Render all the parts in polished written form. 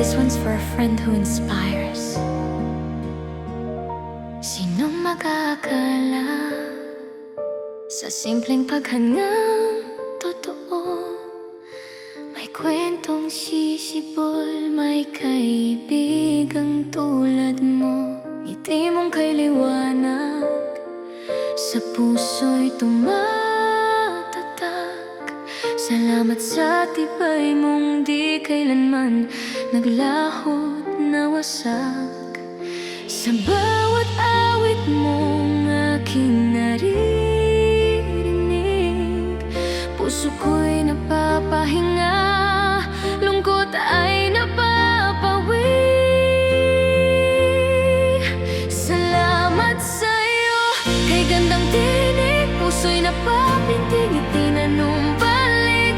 This one's for a friend who inspires. Sinong mag-aakala sa simpleng paghangang totoo? May kwentong sisibol, may kaibigang tulad mo. Ngiti mong kay liwanag, sa puso'y tumatatak. Salamat sa tibay mong di kailanman naglahot na wasak. Sa bawat awit mong aking naririnig, puso ko'y napapahinga, lungkot ay napapawi. Salamat sa'yo, kay gandang tinig, puso'y napapintig, ngiti na numbalik.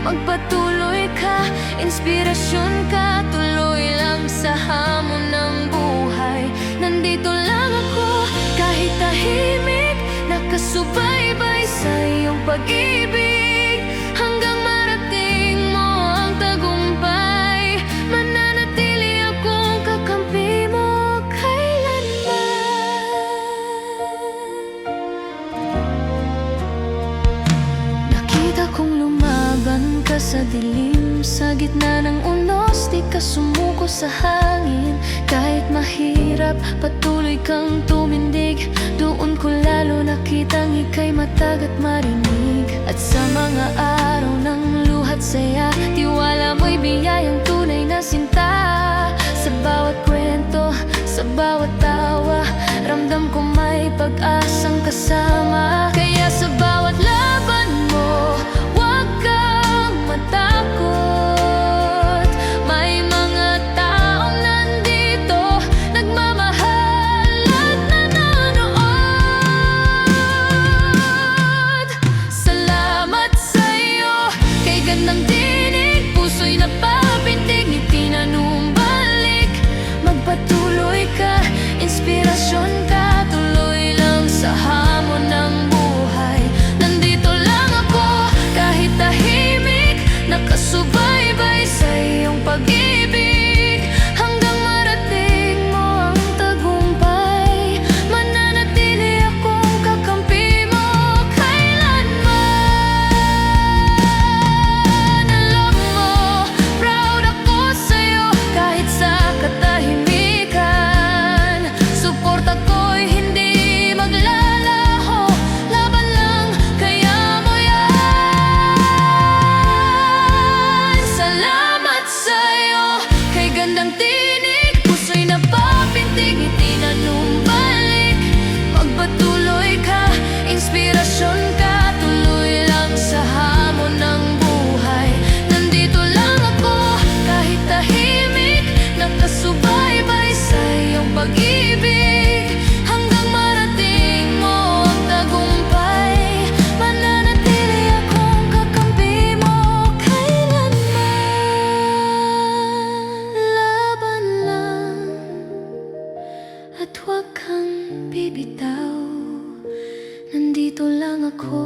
Magpatuloy ka, inspirasyon ka, tuloy lang sa hamon ng buhay. Nandito lang ako, kahit tahimik, nakasubaybay sa iyong pag-ibig. Hanggang marating mo ang tagumpay, mananatili akong kakampi mo kailanman. Nakita kong lumaban ka sa dilim, sa gitna ng unos, di ka sumuko sa hangin. Kahit mahirap, patuloy kang tumindig. Doon ko lalo nakitang ika'y matag at marinig. At sa mga araw ng luhat saya, tiwala mo'y biyayang tunay na sinta. Sa bawat kwento, sa bawat tawa, ramdam ko may pag-asang kasama. Kaya sa bawat laban mo, huwag kang matakot. May mga taong nandito, nagmamahal at nanonood. Salamat sa'yo, kay gandang tinig, puso'y napapintig, ngiti na numbalik. Magpatuloy ka, inspirasyon ka, tuloy lang sa hamon ng buhay. Nandito lang ako, kahit tahimik, nakasubaybay sa iyong pag-ibig. Hanggang marating mo ang tagumpay, mananatili akong kakampi mo kailanman. Alam mo, proud ako sa'yo kahit sa katahimikan. Suporta ko'y hindi maglalaho, laban lang kaya mo yan. Salamat sa'yo, kay gandang tinig, puso'y napapintig, ngiti na numbalik. Magpatuloy ka, inspirasyon ka, tuloy lang sa hamon ng buhay. Nandito lang ako, kahit tahimik, nakasubaybay sa iyong pag-ibig. Hanggang marating mo ang tagumpay, mananatili akong kakampi mo kailanman. Laban lang at huwag kang bibitaw. Nandito lang ako,